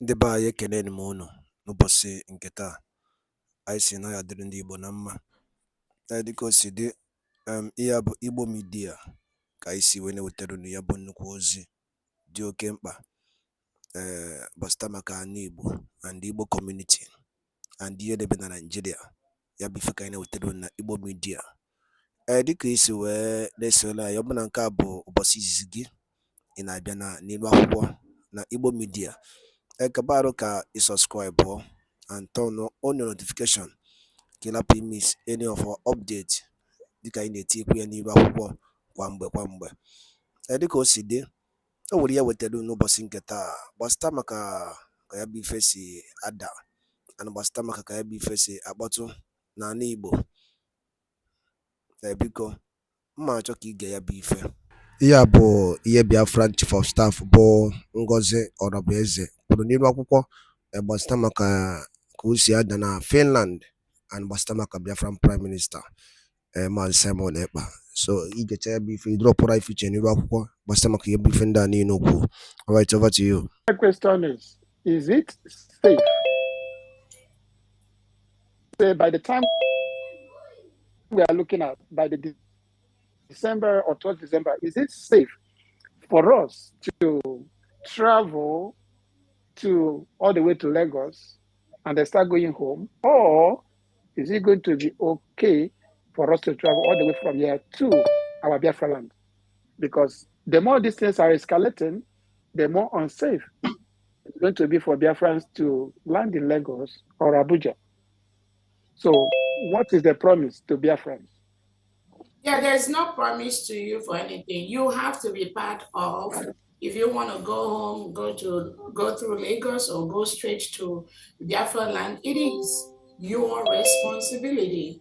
Ndị be anyị ekene m unu n'ụbọchị nke taa. Anyị si na ya dịrị ndị Igbo na mma. Dịka o si dị, ihe a bụ Igbo Media ka anyị si wee na-ewetara unu ya bụ nnukwu ozi dị oke mkpa gbasata maka ana Igbo and Igbo community and ihe debe na Nigeria. Ya bụ ife ka anyị na-ewetara unu na Igbo Media. Dịka isi wee na-esole anyị, ọ bụ na nke a bụ ụbọchị izizi gị ị na-abịa n'ilu akwụkwọ na Igbo Media, kabaru ka i subscribe and turn on your notification ka ị lapụ miss any of our update dịka anyị na-etikwu ya n'ilu akwụkwọ kwa mgbe. Dịka o si dị, o nwere ya wetara n'ụbọchị nke taa gbasata maka ka ya bụ ife si ada and gbasata maka ka ya bụ ife si akpọtụ n'ala Igbo. Biko mma achọ ka ige ya bụ ife. Ihe a bụ ihe BIAFRA Chief of Staff bụ Ngozi Orabueze kwuru n'ilu akwụkwọ gbasata maka ka o si ada na Finland and gbasata maka Biafran Prime Minister Maazị Simon Ekpa. So igecha ya bụ ife idropụra ife iche n'ilu akwụkwọ gbasata maka ihe bụ ife ndị a niile okwu. All right, over to you. My question is it safe? Say by the time we are looking at, by the December or 12th December, is it safe for us to travel to all the way to Lagos and then start going home? Or is it going to be okay for us to travel all the way from here to our Biafra land? Because the more these things are escalating, the more unsafe it's going to be for Biafrans to land in Lagos or Abuja. So what is the promise to Biafrans? Yeah, there's no promise to you for anything. You have to be part of, if you want to go home, go through Lagos or go straight to Biafra land, it is your responsibility.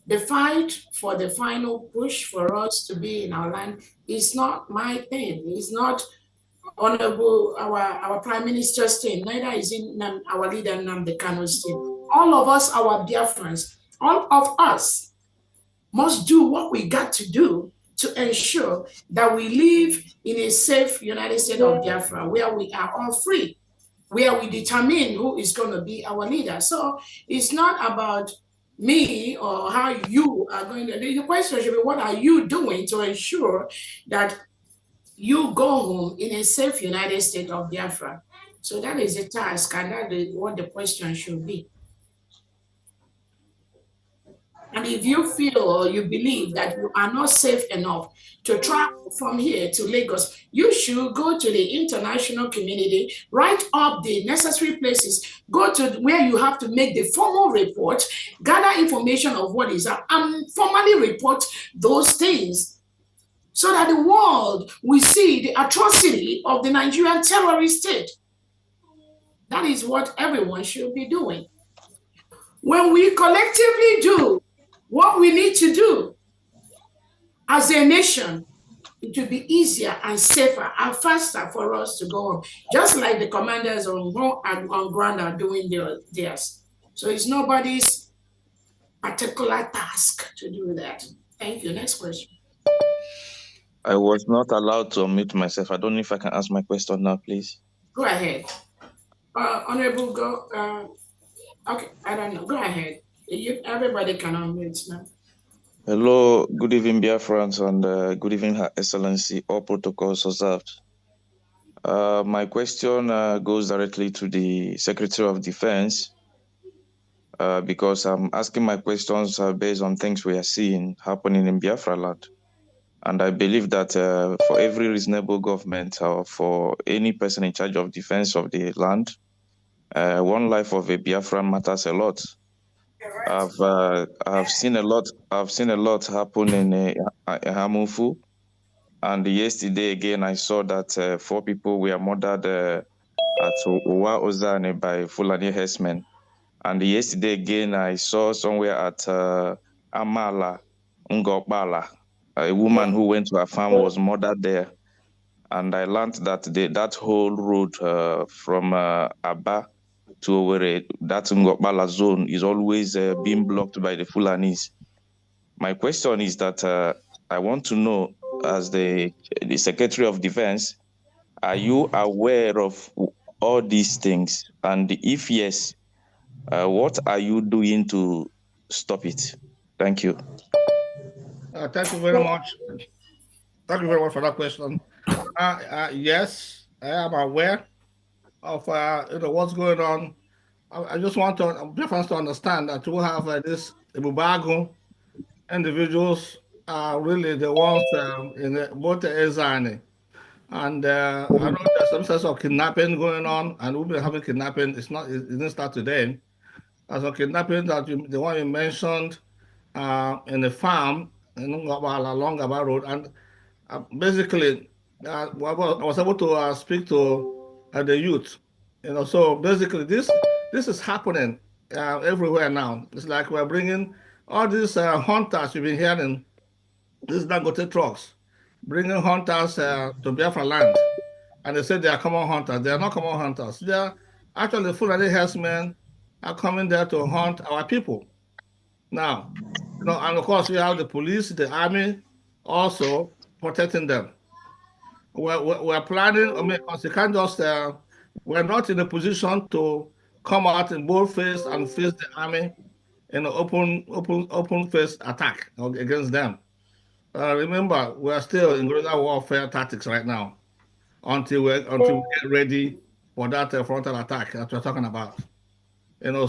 The fight for the final push for us to be in our land is not my thing. It's not Honorable our Prime Minister's thing. Neither is in our leader NNAMDI KANU'S thing. All of us, our Biafrans, all of us must do what we got to do to ensure that we live in a safe United States of Biafra, where we are all free, where we determine who is going to be our leader. So it's not about me or how you are going to do. The question should be, what are you doing to ensure that you go home in a safe United States of Biafra? So that is a task, and that is what the question should be. And if you feel or you believe that you are not safe enough to travel from here to Lagos, you should go to the international community, write up the necessary places, go to where you have to make the formal report, gather information of what is up, and formally report those things so that the world will see the atrocity of the Nigerian terrorist state. That is what everyone should be doing. When we collectively do what we need to do as a nation, it will be easier and safer and faster for us to go home, just like the commanders on ground are doing theirs. So it's nobody's particular task to do that. Thank you. Next question. I was not allowed to unmute myself. I don't know if I can ask my question now, please. Go ahead. Honorable, go. Okay, I don't know. Go ahead. Everybody can unmute now. Hello, good evening, Biafrans, and good evening, Her Excellency. All protocols observed. My question goes directly to the Secretary of Defense because I'm asking my questions based on things we are seeing happening in Biafra land. And I believe that for every reasonable government or for any person in charge of defense of the land, one life of a Biafran matters a lot. I've seen a lot. I've seen a lot happen in Hamufu, and yesterday again I saw that 4 people were murdered at Uwa Ozane by Fulani herdsmen. And yesterday again I saw somewhere at Amala Ngopala, a woman who went to a farm was murdered there. And I learned that that whole road from Aba to where that Ngopala zone is always being blocked by the Fulanis. My question is that I want to know, as the Secretary of Defense, are you aware of all these things? And if yes, what are you doing to stop it? Thank you. Thank you very much. Thank you very much for that question. Yes, I am aware of what's going on. I just want Biafrans to understand that we have this Ebuka individuals are really the ones in both the Ezani. And I know there's some sense of kidnapping going on, and we've been having kidnapping. It didn't start today. As a kidnapping the one you mentioned in the farm along Gaba Road, and basically I was able to speak to the youth. So basically this is happening everywhere now. It's like we're bringing all these hunters you've been hearing, these Dangote trucks, bringing hunters to Biafra land. And they say they are common hunters. They are not common hunters. They are actually Fulani herdsmen are coming there to hunt our people. Now, and of course we have the police, the army also protecting them. We're planning, because you can't just, we're not in a position to come out in bold face and face the army in an open face attack against them. Remember, we are still in guerrilla warfare tactics right now until we get ready for that frontal attack that we're talking about.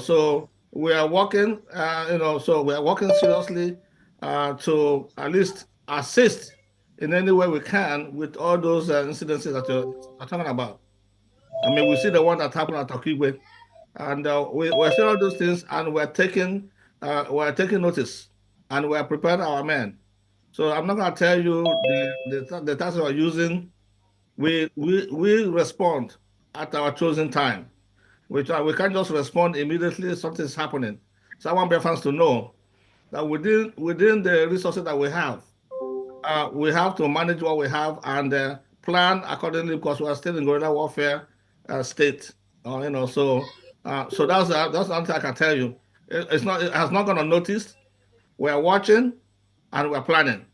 So we are working, so we are working seriously to at least assist in any way we can with all those incidences that you're talking about. I mean, we see the one that happened at Okigwe, and we're seeing all those things, and we're taking notice, and we're preparing our men. So I'm not going to tell you the tactics we're using. We respond at our chosen time. We can't just respond immediately if something's happening. So I want Biafrans to know that within the resources that we have to manage what we have and plan accordingly, because we are still in guerrilla warfare state. So that's something I can tell you. It has not gone unnoticed. We are watching and we're planning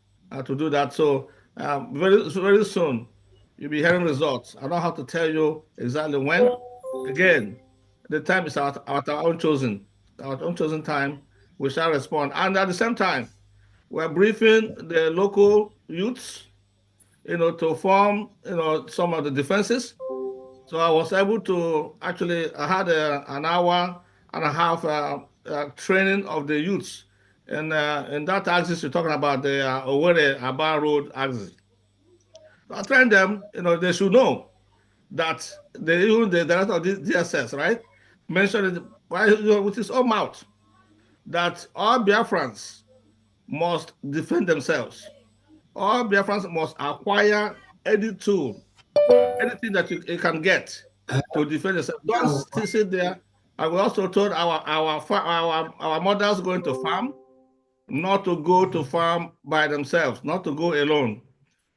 to do that. So very soon you'll be hearing results. I don't have to tell you exactly when. Again, the time is at our own chosen time. We shall respond, and at the same time, we're briefing the local youths, to form, some of the defenses. So I was able to I had an hour and a half training of the youths in that axis you're talking about, the Owerri Aba Road axis. So I trained them, they should know that even the director of the DSS, right, mentioned it with his own mouth that all Biafrans must defend themselves. All Biafrans must acquire any tool, anything that you can get to defend yourself. Don't sit there. I we also told our mothers going to farm not to go to farm by themselves, not to go alone.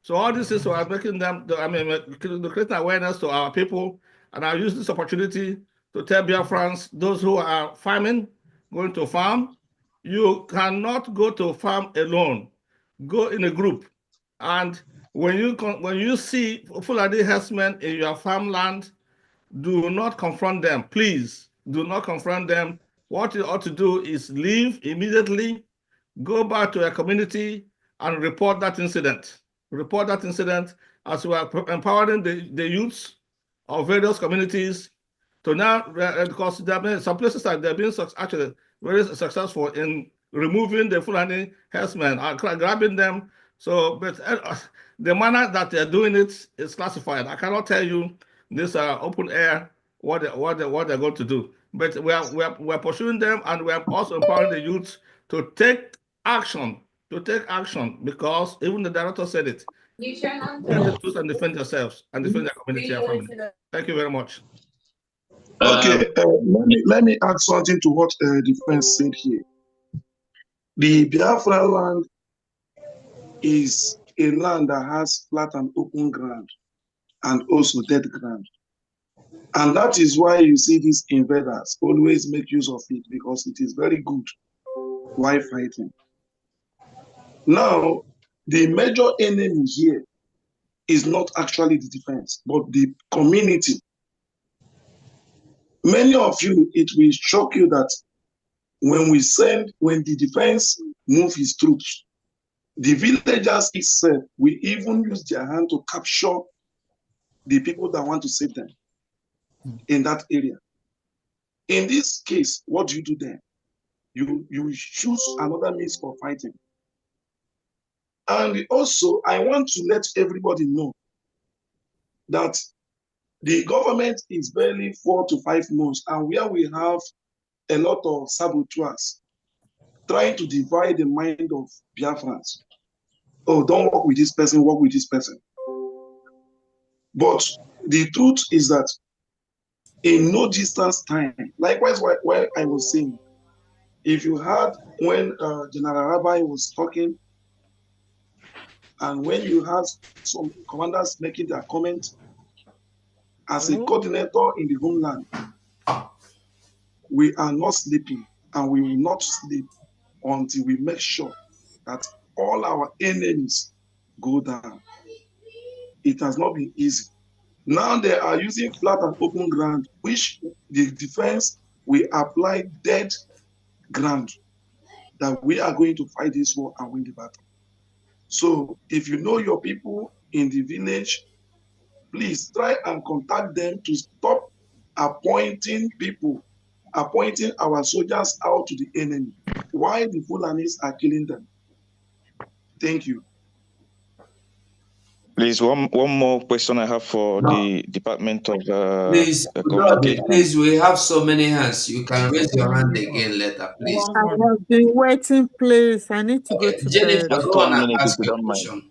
So all this is about making them, creating awareness to our people. And I use this opportunity to tell Biafrans, those who are farming, going to farm, you cannot go to farm alone. Go in a group. And when you see Fulani herdsmen in your farmland, do not confront them. Please, do not confront them. What you ought to do is leave immediately, go back to a community and report that incident. Report that incident as we are empowering the youths of various communities to now, because there have been some places that they've been actually very successful in removing the Fulani herdsmen, grabbing them. So, but the manner that they're doing it is classified. I cannot tell you this open air what they're going to do. But we're pursuing them, and we're also empowering the youths to take action. Because even the director said it. Get the tools and defend yourselves and defend your community and family. Thank you very much. Okay, let me add something to what the friend said here. The Biafra land is a land that has flat and open ground and also dead ground. And that is why you see these invaders always make use of it, because it is very good while fighting. Now, the major enemy here is not actually the defense, but the community. Many of you, it will shock you that when the defense move his troops, the villagers itself will even use their hand to capture the people that want to save them in that area. In this case, what do you do then? You choose another means for fighting. And also, I want to let everybody know that the government is barely 4 to 5 months, and where we have a lot of saboteurs trying to divide the mind of Biafrans. Oh, don't work with this person, work with this person. But the truth is that in no distance time, likewise what I was saying, if you heard when General Rabbi was talking, and when you had some commanders making their comment, as a coordinator in the homeland, we are not sleeping, and we will not sleep until we make sure that all our enemies go down. It has not been easy. Now they are using flat and open ground, which the defense will apply dead ground, that we are going to fight this war and win the battle. So if you know your people in the village, please try and contact them to stop appointing our soldiers out to the enemy. Why the Fulanis are killing them? Thank you. Please, one more question I have for the Department of Please, Communication. please, we have so many hands. You can raise your hand again later, please. I have been waiting, please. I need to go to Jennifer, bed. Just go on 1 and minute ask if you your don't mind. question.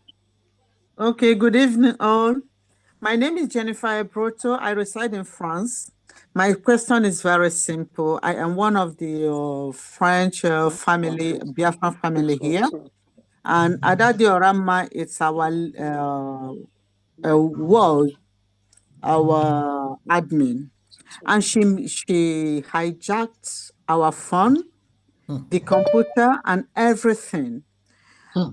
Okay, good evening all. My name is Jennifer Ebroto. I reside in France. My question is very simple. I am one of the French family, Biafra family here. And Adadi Orama, it's our world, our admin. And she hijacked our phone, the computer, and everything.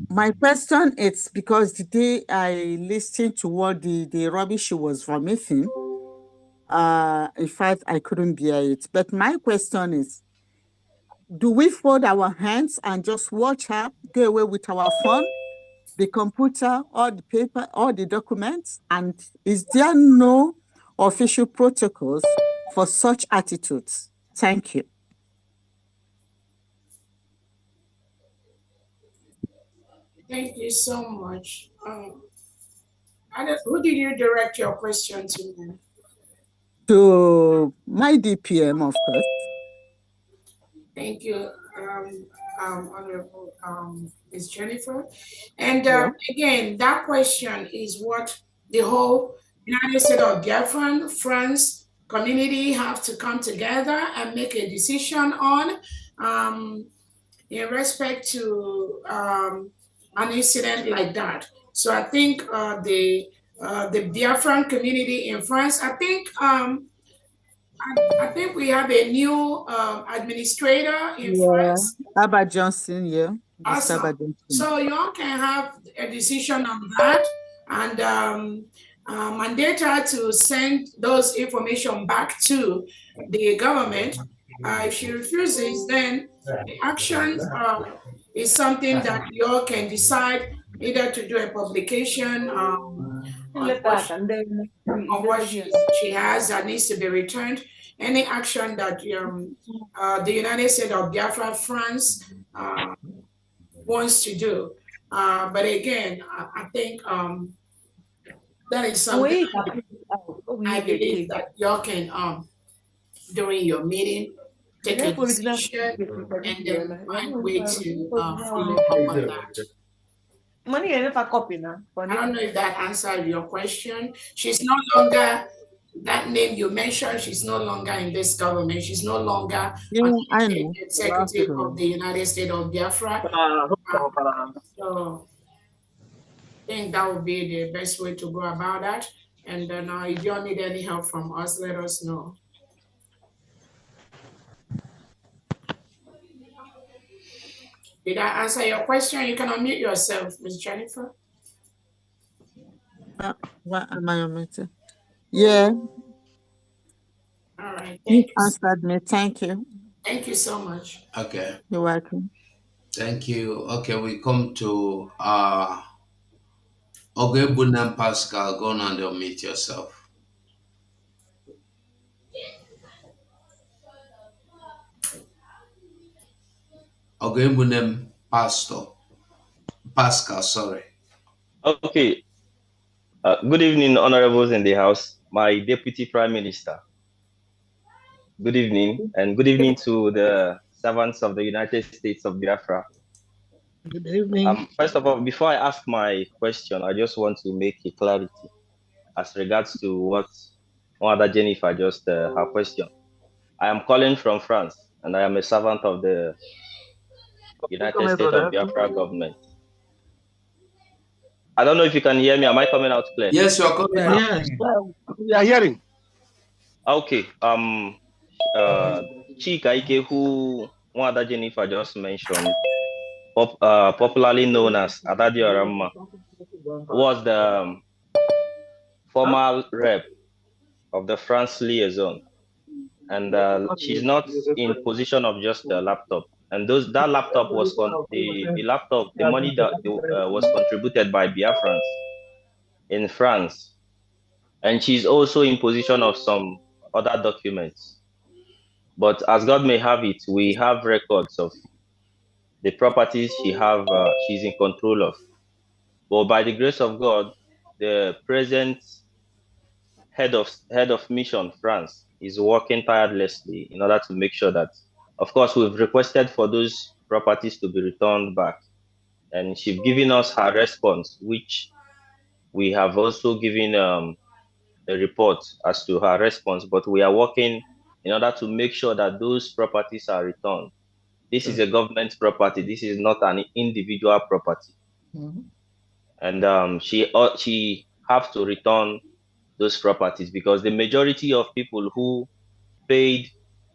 My question is because the day I listened to what the rubbish she was vomiting, in fact, I couldn't bear it. But my question is, do we fold our hands and just watch her go away with our phone, the computer, or the paper, or the documents? And is there no official protocols for such attitudes? Thank you. Thank you so much. Who did you direct your question to? To my DPM, of course. Thank you, Honorable Ms. Jennifer. And again, that question is what the whole United States of Biafra, France community have to come together and make a decision on in respect to an incident like that. So I think the Biafran community in France, I think we have a new administrator in France. Abba Johnson, yeah. Awesome. So you all can have a decision on that and mandate her to send those information back to the government. If she refuses, then the action is something that you all can decide either to do a publication on what she has that needs to be returned. Any action that the United States of Biafra, France wants to do. But again, I think that is something I believe that y'all can, during your meeting, take a decision and then find a way to follow up on that. I don't know if that answered your question. She's no longer, that name you mentioned, she's no longer in this government. She's no longer executive of the United States of Biafra. So I think that would be the best way to go about that. And then if you don't need any help from us, let us know. Did I answer your question? You can unmute yourself, Ms. Jennifer. What am I unmuted? Yeah. All right. You Thank you. answered me. Thank you. Thank you so much. Okay. You're welcome. Thank you. Okay, we come to Ogebunem Pascal. Go on and unmute yourself. Ogebunem Pascal, sorry. Okay. Good evening, honorables in the House. My Deputy Prime Minister. Good evening, and good evening to the servants of the United States of Biafra. Good evening. First of all, before I ask my question, I just want to make a clarity as regards to what Mother Jennifer just her question. I am calling from France, and I am a servant of the United States of Biafra government. I don't know if you can hear me. Am I coming out clear? Yes, you are coming out. Yes. We are hearing. Okay. Chika Ike, who Mother Jennifer just mentioned, popularly known as Adadi Oramma, was the former rep of the France liaison, and she's not in position of just a laptop. And that laptop was the money that was contributed by Biafrans in France, and she's also in position of some other documents. But as God may have it, we have records of the properties she's in control of. But by the grace of God, the present head of mission France is working tirelessly in order to make sure that, of course, we've requested for those properties to be returned back, and she's given us her response, which we have also given a report as to her response. But we are working in order to make sure that those properties are returned. This is a government property. This is not an individual property. Mm-hmm. And she have to return those properties because the majority of people who paid,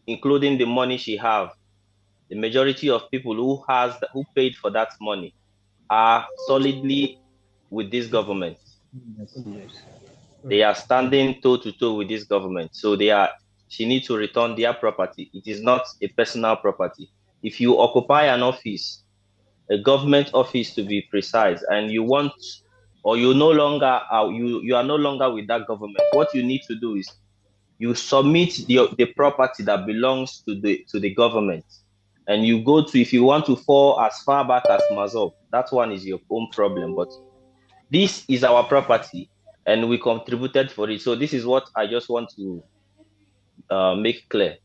including the money she have, the majority of people who paid for that money are solidly with this government. They are standing toe to toe with this government. So she needs to return their property. It is not a personal property. If you occupy an office, a government office to be precise, and you want, or you no longer you are no longer with that government, what you need to do is you submit the property that belongs to the government, and you go to, if you want to fall as far back as Mazov, that one is your own problem. But this is our property, and we contributed for it. So this is what I just want to make clear.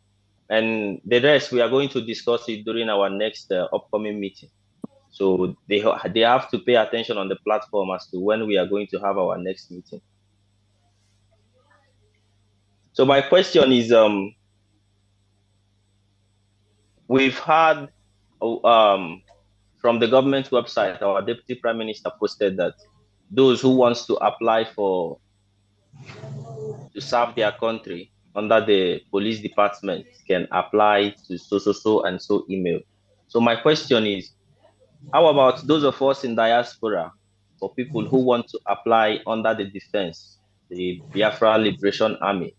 And the rest, we are going to discuss it during our next upcoming meeting. So they have to pay attention on the platform as to when we are going to have our next meeting. So my question is, we've had from the government website, our Deputy Prime Minister posted that those who wants to apply to serve their country under the police department can apply to so and so email. So my question is, how about those of us in diaspora, for people who want to apply under the defense, the Biafra Liberation Army?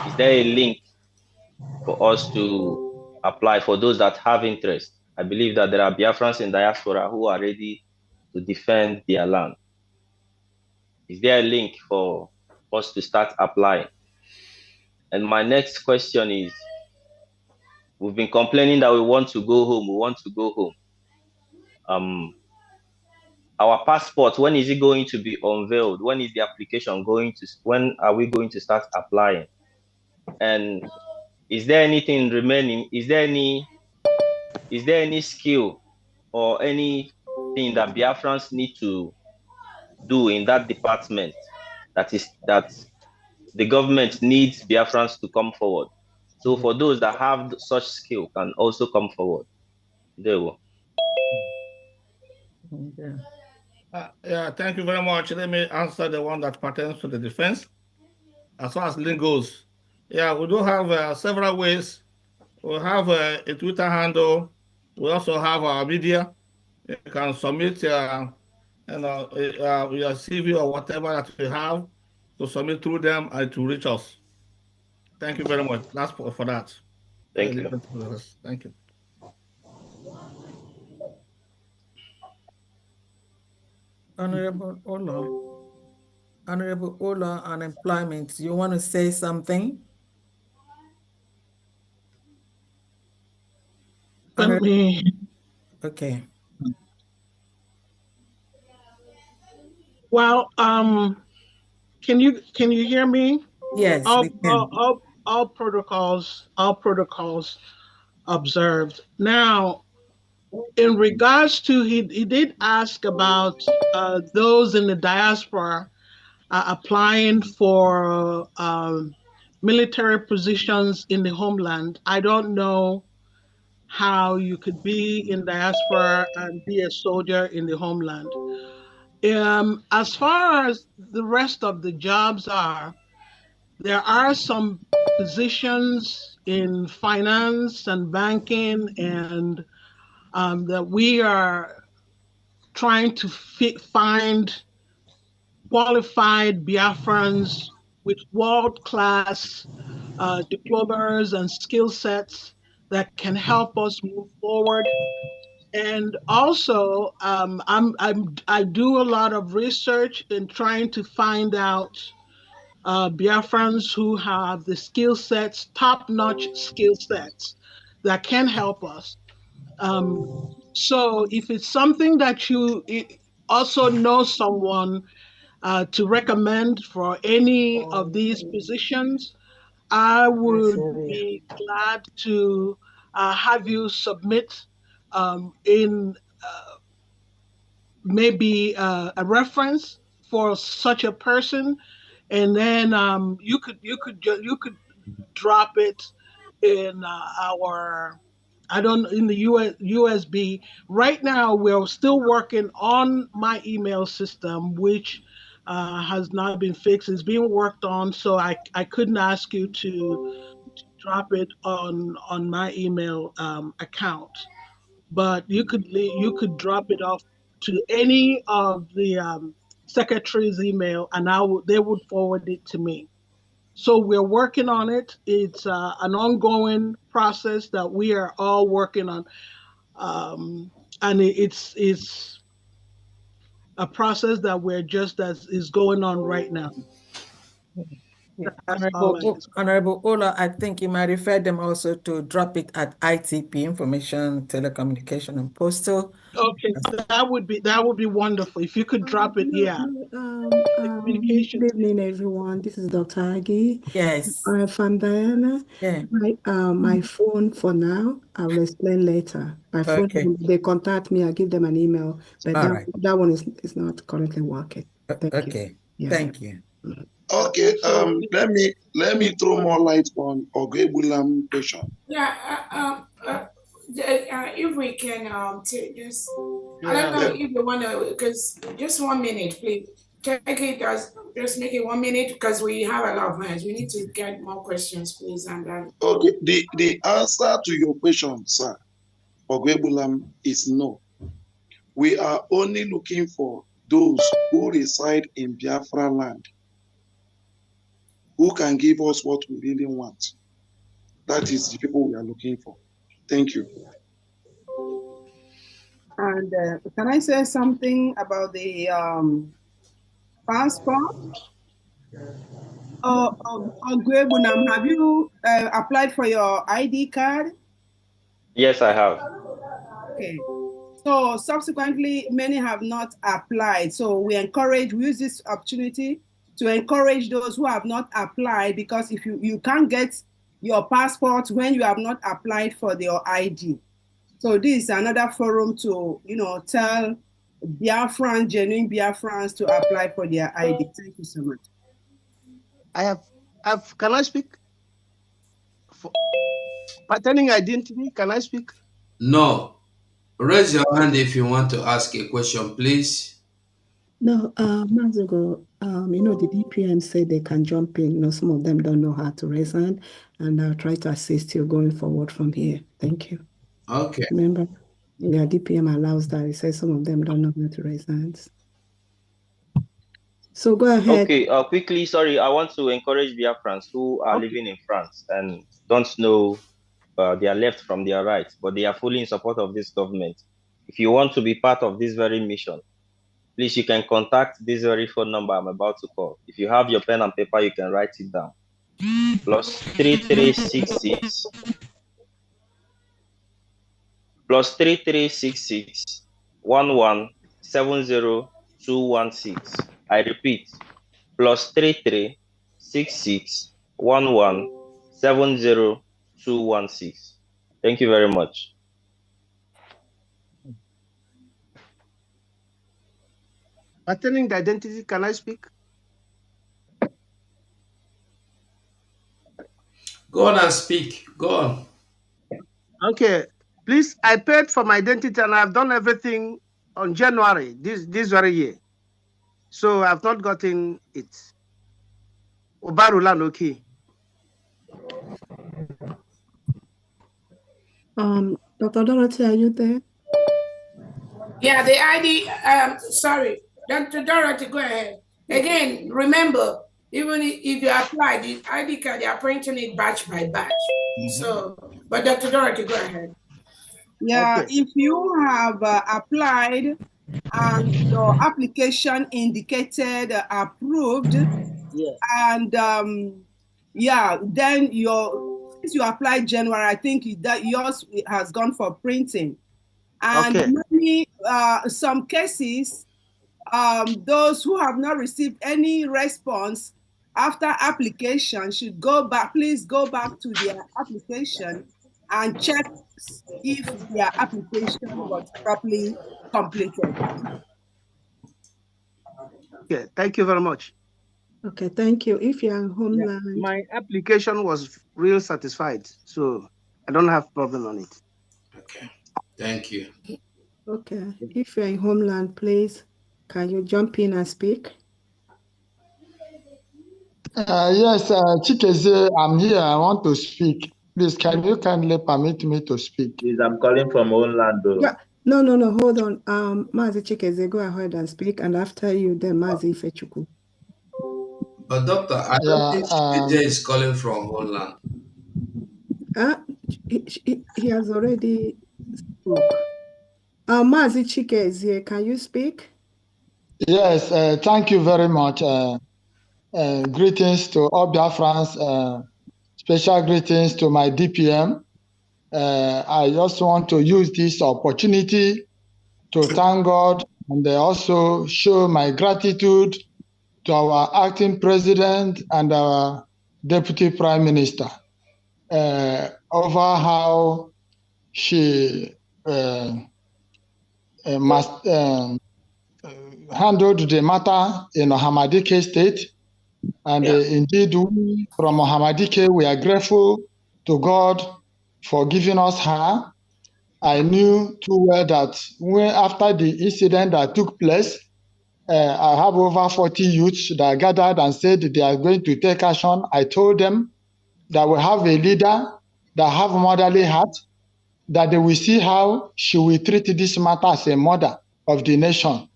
Is there a link for us to apply for those that have interest? I believe that there are Biafrans in diaspora who are ready to defend their land. Is there a link for us to start applying? And my next question is, we've been complaining that we want to go home. Our passport, when is it going to be unveiled? When is the application when are we going to start applying? And is there anything remaining? Is there any skill or anything that Biafrans need to do in that department that the government needs Biafrans to come forward? So for those that have such skill can also come forward. There we go. Okay. Yeah, thank you very much. Let me answer the one that pertains to the defense. As far as link goes, yeah, we do have several ways. We have a Twitter handle. We also have our media. You can submit your CV or whatever that we have to submit through them and to reach us. Thank you very much. That's for that. Thank you. Thank you. Honorable Ola, unemployment. You want to say something? Okay. Well, can you hear me? Yes, we can. All protocols observed. Now, in regards to he did ask about those in the diaspora applying for military positions in the homeland. I don't know how you could be in diaspora and be a soldier in the homeland. As far as the rest of the jobs are, there are some positions in finance and banking, and that we are trying to find qualified Biafrans with world-class diplomas and skill sets that can help us move forward. And also, I do a lot of research in trying to find out Biafrans who have the skill sets, top-notch skill sets that can help us. So if it's something that you also know someone to recommend for any of these positions, I would be glad to have you submit in maybe a reference for such a person, and then you could drop it in our in the USB. Right now, we're still working on my email system, which has not been fixed. It's being worked on, so I couldn't ask you to drop it on my email account. But you could drop it off to any of the secretary's email, and they would forward it to me. So we're working on it. It's an ongoing process that we are all working on, and it's a process that we're just as is going on right now. Honorable Ola, I think you might refer them also to drop it at ITP, Information, Telecommunication, and Postal. Okay, that would be wonderful if you could drop it. Yeah. Good evening, everyone. This is Dr. Agi. Yes. From Diana. Yeah. My phone for now, I will explain later. My phone, Okay. they contact me, I give them an email, but that one is not currently working. Thank you. Yeah. Thank you. Okay, let me throw more light on Ogebulam question. Yeah, if we can take this, I don't know if you want to, because just 1 minute, please. Check it as just make it 1 minute because we have a lot of hands. We need to get more questions, please. And then okay, the answer to your question, sir, Ogebulam, is no. We are only looking for those who reside in Biafra land, who can give us what we really want. That is the people we are looking for. Thank you. And can I say something about the passport? Gwebunam, have you applied for your ID card? Yes, I have. Okay. So subsequently, many have not applied. So we use this opportunity to encourage those who have not applied, because if you can't get your passport when you have not applied for your ID. So this is another forum to, tell Biafrans, genuine Biafrans, to apply for their ID. Thank you so much. Can I speak? Pertaining identity, can I speak? No. Raise your hand if you want to ask a question, please. No, months ago, the DPM said they can jump in. Some of them don't know how to raise hand, and I'll try to assist you going forward from here. Thank you. Okay. Remember, DPM allows that. It says some of them don't know how to raise hands. So go ahead. Okay, quickly, sorry, I want to encourage Biafrans who are living in France and don't know their left from their right, but they are fully in support of this government. If you want to be part of this very mission, please, you can contact this very phone number I'm about to call. If you have your pen and paper, you can write it down. +3366 +3366 1170216. I repeat, +3366 1170216. Thank you very much. Pertaining the identity, can I speak? Go on and speak. Go on. Okay. Please, I paid for my identity and I've done everything on January, this very year. So I've not gotten it. Obarulan, okay. Dr. Dorothy, are you there? Yeah, the ID, sorry, Dr. Dorothy, go ahead. Again, remember, even if you apply the ID card, they are printing it batch by batch. So, but Dr. Dorothy, go ahead. Yeah, Okay. if you have applied and your application indicated approved, Yeah. and yeah, then since you applied January, I think that yours has gone for printing. And Okay. many, some cases, those who have not received any response after application should go back, please go back to their application and check if their application was properly completed. Okay, thank you very much. Okay, thank you. If you're in Homeland. Yeah, my application was real satisfied, so I don't have problem on it. Okay, thank you. Okay, if you're in Homeland, please, can you jump in and speak? Yes, Chikeze, I'm here. I want to speak. Please, can you kindly permit me to speak? Please, I'm calling from Orlando. Yeah. No, hold on. Mazi Chikeze, go ahead and speak, and after you, then Mazi Ifechuku. But doctor, I don't think Chikeje is calling from Holland. He has already spoke. Mazi Chikeze, can you speak? Yes, thank you very much. Greetings to all Biafrans. Special greetings to my DPM. I just want to use this opportunity to thank God and also show my gratitude to our acting president and our deputy prime minister over how she handled the matter in Ohamadike state. And indeed, we from Ohamadike, we are grateful to God for giving us her. I knew too well that after the incident that took place, I have over 40 youths that gathered and said they are going to take action. I told them that we have a leader that have motherly heart, that they will see how she will treat this matter as a mother of the nation.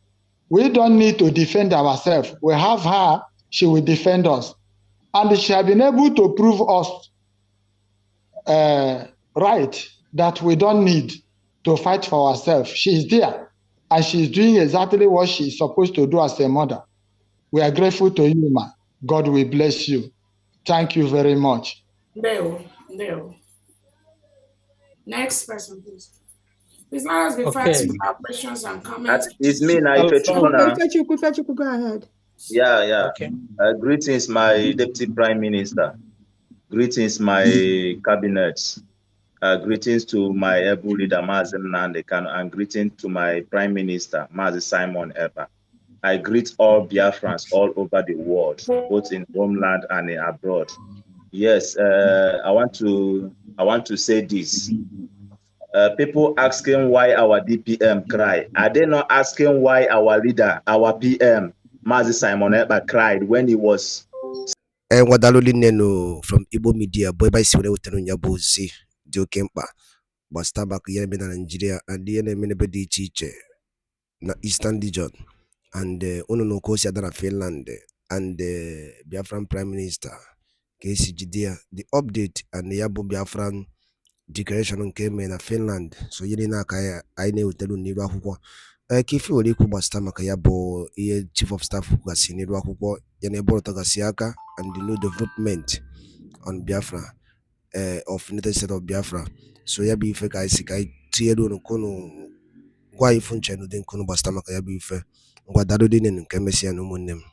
We don't need to defend ourselves. We have her, she will defend us. And she has been able to prove us right, that we don't need to fight for ourselves. She is there, and she is doing exactly what she is supposed to do as a mother. We are grateful to you, ma. God will bless you. Thank you very much. No. Next person, please. Please let us be fast with our questions and comments. It's me now, Ifechuku. Ifechuku, go ahead. Yeah. Okay. Greetings, my deputy prime minister. Greetings, my cabinet. Greetings to my able leader, Mazi NNAMDI, and greetings to my prime minister, Mazi Simon Ekpa. I greet all Biafrans all over the world, both in homeland and abroad. Yes, I want to say this. People asking why our DPM cry. Are they not asking why our leader, our PM, Mazi Simon Ekpa, cried when he was Wadaloli Neno from Igbo Media, boy by Siwele Utenunya Dio Kempa, but Starbuck Yemen Nigeria and the NNAMDI teacher na Eastern region. and unu no ko si adara Finland and Biafran Prime Minister Kesi Jidea the update and yabo Biafran declaration nke me na Finland so yiri na aka ya anyị na-ewetelu n'iru akwụkwọ ka ife were ikwu gbasata maka ya bụ ihe chief of staff kwugasị n'iru akwụkwọ ya na ebe ọtọgasị aka and the new development on Biafra of United States of Biafra so ya bụ ife ka anyị si ka anyị tinyere unu kunu gwa ifu nche n'ụdị nkunu gbasata maka ya bụ ife ngwa dadu dị nke mesịa na ụmụnne m